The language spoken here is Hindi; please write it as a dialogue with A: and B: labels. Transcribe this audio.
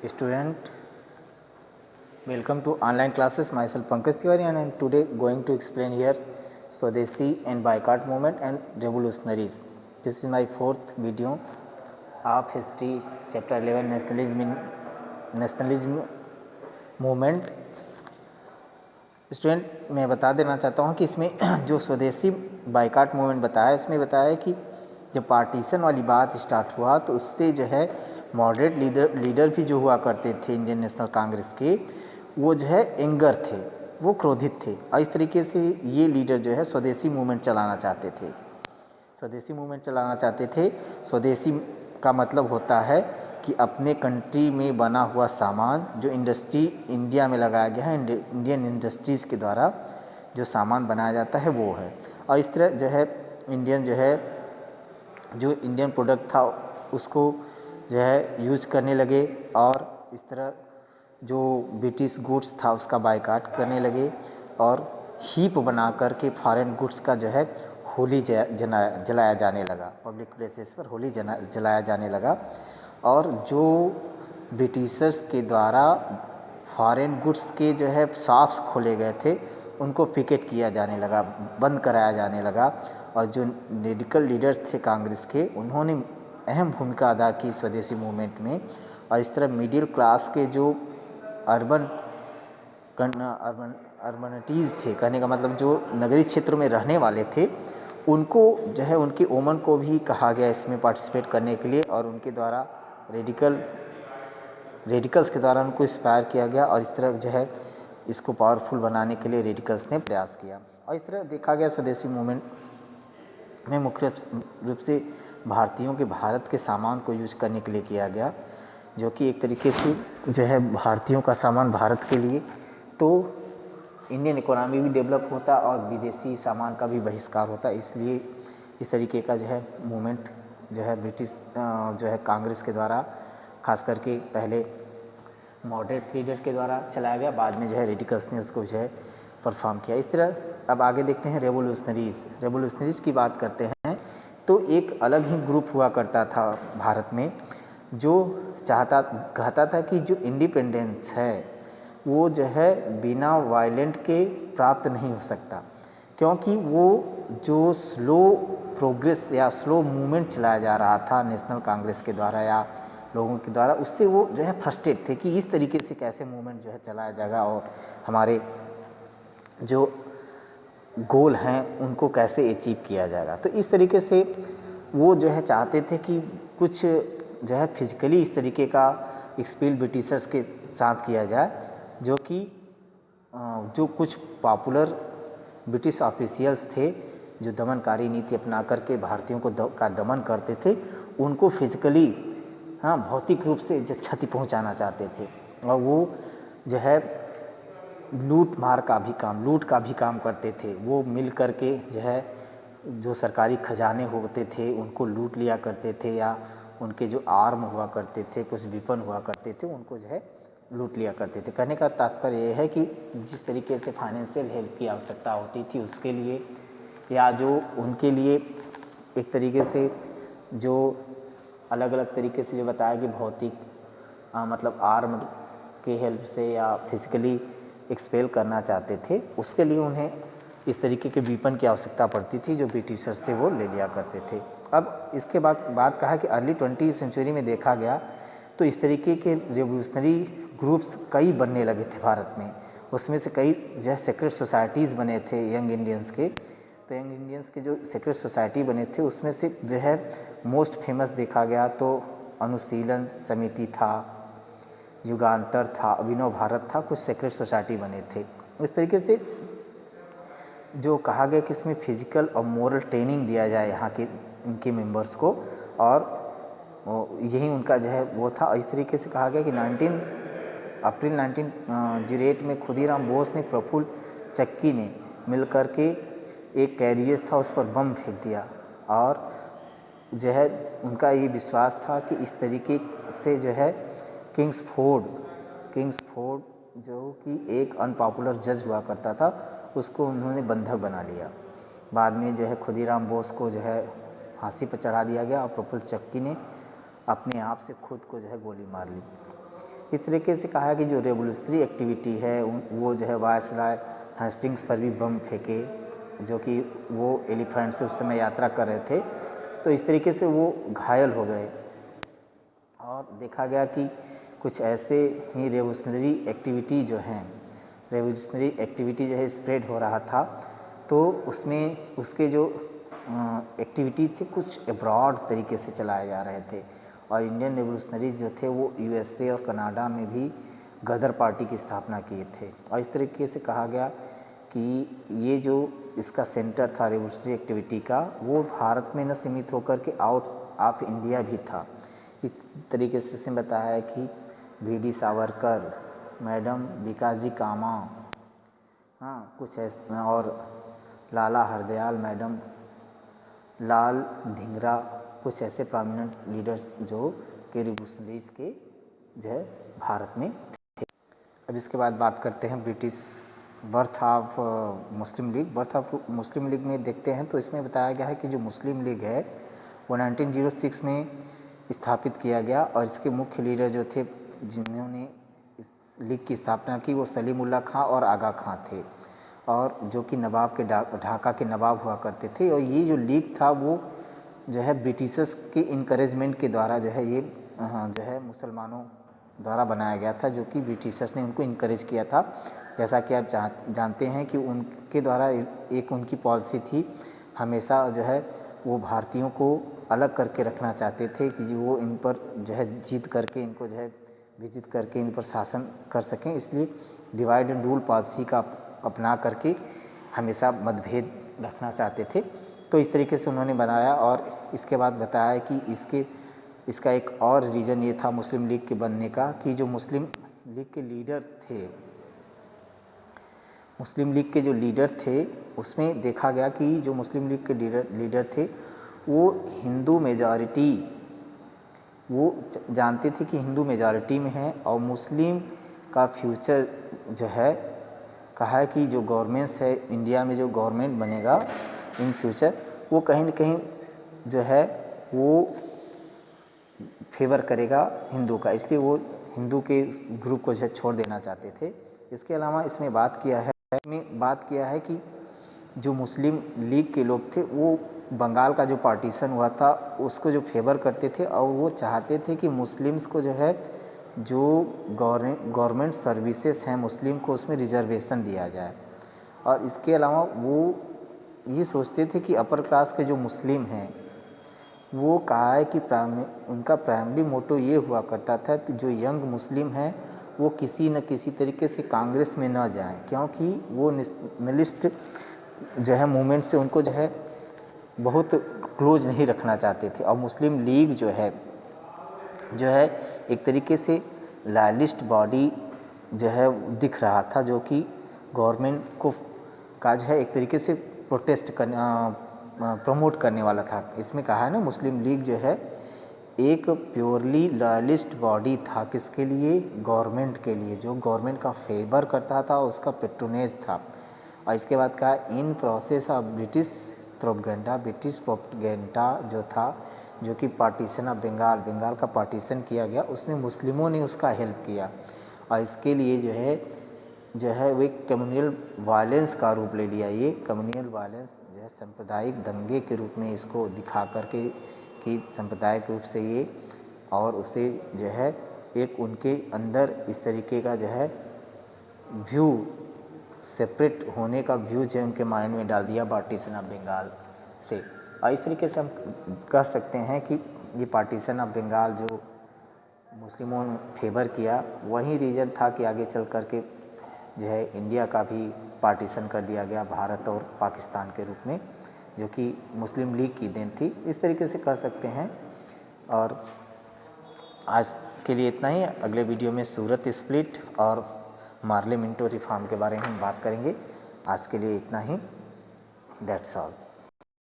A: Student, welcome to online classes. Myself Pankaj Tiwari and I am today going to explain here Swadeshi and Boycott movement and revolutionaries. This is my fourth video of history chapter 11 nationalism movement. Student मैं बता देना चाहता हूँ कि इसमें जो स्वदेशी बाइकाट मूवमेंट बताया, इसमें बताया कि जब पार्टीशन वाली बात स्टार्ट हुआ तो उससे जो है मॉडरेट लीडर भी जो हुआ करते थे इंडियन नेशनल कांग्रेस के, वो जो है एंगर थे, वो क्रोधित थे और इस तरीके से ये लीडर जो है स्वदेशी मूवमेंट चलाना चाहते थे। स्वदेशी का मतलब होता है कि अपने कंट्री में बना हुआ सामान जो इंडस्ट्री इंडिया में लगाया गया है, इंडियन इंडस्ट्रीज़ के द्वारा जो सामान बनाया जाता है वो है। और इस तरह जो है इंडियन प्रोडक्ट था उसको जो है यूज़ करने लगे और इस तरह जो ब्रिटिश गुड्स था उसका बाइकाट करने लगे और हीप बना करके फॉरेन गुड्स का जो है होली जलाया जाने लगा, पब्लिक प्लेसेस पर होली जलाया जाने लगा। और जो ब्रिटिशर्स के द्वारा फॉरेन गुड्स के जो है शॉप्स खोले गए थे उनको पिकेट किया जाने लगा, बंद कराया जाने लगा। और जो रेडिकल लीडर्स थे कांग्रेस के, उन्होंने अहम भूमिका अदा की स्वदेशी मूवमेंट में। और इस तरह मिडिल क्लास के जो अर्बनिटीज़ थे, कहने का मतलब जो नगरीय क्षेत्रों में रहने वाले थे, उनको जो है उनके ओमन को भी कहा गया इसमें पार्टिसिपेट करने के लिए और उनके द्वारा रेडिकल्स के द्वारा उनको इंस्पायर किया गया और इस तरह जो है इसको पावरफुल बनाने के लिए रेडिकल्स ने प्रयास किया। और इस तरह देखा गया स्वदेशी मूवमेंट में मुख्य रूप से भारतीयों के भारत के सामान को यूज करने के लिए किया गया, जो कि एक तरीके से जो है भारतीयों का सामान भारत के लिए, तो इंडियन इकोनॉमी भी डेवलप होता और विदेशी सामान का भी बहिष्कार होता। इसलिए इस तरीके का जो है मूवमेंट जो है ब्रिटिश जो है कांग्रेस के द्वारा, खास करके पहले मॉडरेट लीडर्स के द्वारा चलाया गया, बाद में जो है रेडिकल्स ने उसको जो है परफॉर्म किया। इस तरह अब आगे देखते हैं रेवोल्यूशनरीज़ की बात करते हैं। तो एक अलग ही ग्रुप हुआ करता था भारत में जो कहता था कि जो इंडिपेंडेंस है वो जो है बिना वायलेंट के प्राप्त नहीं हो सकता, क्योंकि वो जो स्लो प्रोग्रेस या स्लो मूवमेंट चलाया जा रहा था नेशनल कांग्रेस के द्वारा या लोगों के द्वारा, उससे वो जो है फ्रस्ट्रेट थे कि इस तरीके से कैसे मूवमेंट जो है चलाया जाएगा और हमारे जो गोल हैं उनको कैसे अचीव किया जाएगा। तो इस तरीके से वो जो है चाहते थे कि कुछ जो है फिजिकली इस तरीके का एक्सपील ब्रिटिशर्स के साथ किया जाए, जो कि जो कुछ पॉपुलर ब्रिटिश ऑफिशियल्स थे जो दमनकारी नीति अपना करके भारतीयों को का दमन करते थे, उनको फिजिकली भौतिक रूप से जो क्षति पहुंचाना चाहते थे। और वो जो है लूट का भी काम करते थे। वो मिल करके जो है जो सरकारी खजाने होते थे उनको लूट लिया करते थे, या उनके जो आर्म हुआ करते थे, कुछ विपन हुआ करते थे, उनको जो है लूट लिया करते थे। कहने का तात्पर्य ये है कि जिस तरीके से फाइनेंशियल हेल्प की आवश्यकता होती थी उसके लिए, या जो उनके लिए एक तरीके से जो अलग अलग तरीके से जो बताया कि भौतिक मतलब आर्म की हेल्प से या फिजिकली एक्सपेल करना चाहते थे, उसके लिए उन्हें इस तरीके के वीपन की आवश्यकता पड़ती थी जो ब्रिटिशर्स थे वो ले लिया करते थे। अब इसके बाद बात कहा कि अर्ली 20वीं सेंचुरी में देखा गया तो इस तरीके के रेवोल्यूशनरी ग्रुप्स कई बनने लगे थे भारत में। उसमें से कई जो है सेक्रेट सोसाइटीज़ बने थे यंग इंडियंस के। तो यंग इंडियंस के जो सेक्रेट सोसाइटी बने थे उसमें से जो है मोस्ट फेमस देखा गया तो अनुशीलन समिति था, युगांतर था, अभिनव भारत था, कुछ सेक्रेट सोसाइटी बने थे। इस तरीके से जो कहा गया कि इसमें फिजिकल और मोरल ट्रेनिंग दिया जाए यहाँ के इनके मेंबर्स को, और यही उनका जो है वो था। इस तरीके से कहा गया कि अप्रैल 1908 में खुदीराम बोस ने प्रफुल्ल चक्की ने मिल करके एक कैरियर्स था उस पर बम फेंक दिया, और जो है उनका ये विश्वास था कि इस तरीके से जो है किंग्सफोर्ड जो कि एक अनपॉपुलर जज हुआ करता था उसको उन्होंने बंधक बना लिया। बाद में जो है खुदीराम बोस को जो है फांसी पर चढ़ा दिया गया और प्रफुल्ल चक्की ने अपने आप से खुद को जो है गोली मार ली। इस तरीके से कहा कि जो रेवोल्यूशनरी एक्टिविटी है वो जो है वायसराय हेस्टिंग्स पर भी बम फेंके, जो कि वो एलिफेंट से उस समय यात्रा कर रहे थे, तो इस तरीके से वो घायल हो गए। और देखा गया कि कुछ ऐसे ही रेवोल्यूशनरी एक्टिविटी जो है स्प्रेड हो रहा था, तो उसमें उसके जो एक्टिविटीज़ थे कुछ अब्रॉड तरीके से चलाए जा रहे थे। और इंडियन रेवोल्यूशनरीज जो थे वो यूएसए और कनाडा में भी गदर पार्टी की स्थापना किए थे। और इस तरीके से कहा गया कि ये जो इसका सेंटर था रेवोल्यूशनरी एक्टिविटी का, वो भारत में न सीमित होकर के आउट ऑफ इंडिया भी था। इस तरीके से इसमें बताया है कि वी.डी. सावरकर, मैडम बीकाजी कामा, हाँ कुछ ऐसे, और लाला हरदयाल, मैडम लाल धिंगरा, कुछ ऐसे प्रोमिनेंट लीडर्स जो कि रेवोल्यूशनरीज के जो है भारत में थे। अब इसके बाद बात करते हैं British birth of Muslim league. Birth of Muslim league में देखते हैं तो इसमें बताया गया है कि जो मुस्लिम लीग है वो 1906 में स्थापित किया गया, और इसके मुख्य लीडर जो थे जिन्होंने इस लीग की स्थापना की वो सलीमुल्लाह खां और आगा खां थे, और जो कि नवाब के ढाका के नवाब हुआ करते थे। और ये जो लीग था वो जो है ब्रिटिशर्स के इनकरेजमेंट के द्वारा जो है ये जो है मुसलमानों द्वारा बनाया गया था, जो कि ब्रिटिशर्स ने उनको इनकरेज किया था। जैसा कि आप जानते हैं कि उनके द्वारा एक उनकी पॉलिसी थी, हमेशा जो है वो भारतीयों को अलग करके रखना चाहते थे कि वो इन पर जो है जीत करके इनको जो है विजित करके इन पर शासन कर सकें, इसलिए डिवाइड एंड रूल पॉलिसी का अपना करके हमेशा मतभेद रखना चाहते थे। तो इस तरीके से उन्होंने बनाया। और इसके बाद बताया कि इसका एक और रीज़न ये था मुस्लिम लीग के बनने का कि जो मुस्लिम लीग के लीडर थे उसमें देखा गया कि जो मुस्लिम लीग के लीडर थे वो हिंदू मेजॉरिटी, वो जानते थे कि हिंदू मेजॉरिटी में है और मुस्लिम का फ्यूचर जो है, कहा है कि जो गवर्नमेंट्स है इंडिया में, जो गवर्नमेंट बनेगा इन फ्यूचर, वो कहीं न कहीं जो है वो फेवर करेगा हिंदू का, इसलिए वो हिंदू के ग्रुप को जो है छोड़ देना चाहते थे। इसके अलावा इसमें बात किया है कि जो मुस्लिम लीग के लोग थे वो बंगाल का जो पार्टीशन हुआ था उसको जो फेवर करते थे, और वो चाहते थे कि मुस्लिम्स को जो है जो गवर्नमेंट सर्विसेज हैं मुस्लिम को उसमें रिजर्वेशन दिया जाए। और इसके अलावा वो ये सोचते थे कि अपर क्लास के जो मुस्लिम हैं वो कहा है कि उनका प्राइमरी मोटो ये हुआ करता था कि जो यंग मुस्लिम हैं वो किसी न किसी तरीके से कांग्रेस में न जाएं, क्योंकि वो नेशनलिस्ट जो है मूवमेंट से उनको जो है बहुत क्लोज नहीं रखना चाहते थे। और मुस्लिम लीग जो है एक तरीके से लॉयलिस्ट बॉडी जो है दिख रहा था, जो कि गवर्नमेंट को का जो है एक तरीके से प्रमोट करने वाला था। इसमें कहा है ना मुस्लिम लीग जो है एक प्योरली लॉयलिस्ट बॉडी था, किसके लिए? गवर्नमेंट के लिए, जो गवर्नमेंट का फेवर करता था उसका पेट्रोनेज था। और इसके बाद कहा in process of British propaganda जो था, जो कि पार्टीशन ऑफ बंगाल का पार्टीशन किया गया, उसमें मुस्लिमों ने उसका हेल्प किया। और इसके लिए जो है वो एक कम्युनल वायलेंस का रूप ले लिया। ये कम्युनल वायलेंस जो है सांप्रदायिक दंगे के रूप में इसको दिखा करके कि सांप्रदायिक रूप से ये, और उसे जो है एक उनके अंदर इस तरीके का जो है व्यू, सेपरेट होने का व्यू जो है उनके माइंड में डाल दिया पार्टीशन ऑफ बंगाल से। और इस तरीके से हम कह सकते हैं कि ये पार्टीशन ऑफ बंगाल जो मुस्लिमों ने फेवर किया, वही रीज़न था कि आगे चल कर के जो है इंडिया का भी पार्टीशन कर दिया गया भारत और पाकिस्तान के रूप में, जो कि मुस्लिम लीग की देन थी, इस तरीके से कह सकते हैं। और आज के लिए इतना ही। अगले वीडियो में सूरत स्प्लिट और मार्ले मिंटो रिफॉर्म के बारे में हम बात करेंगे। आज के लिए इतना ही। That's all.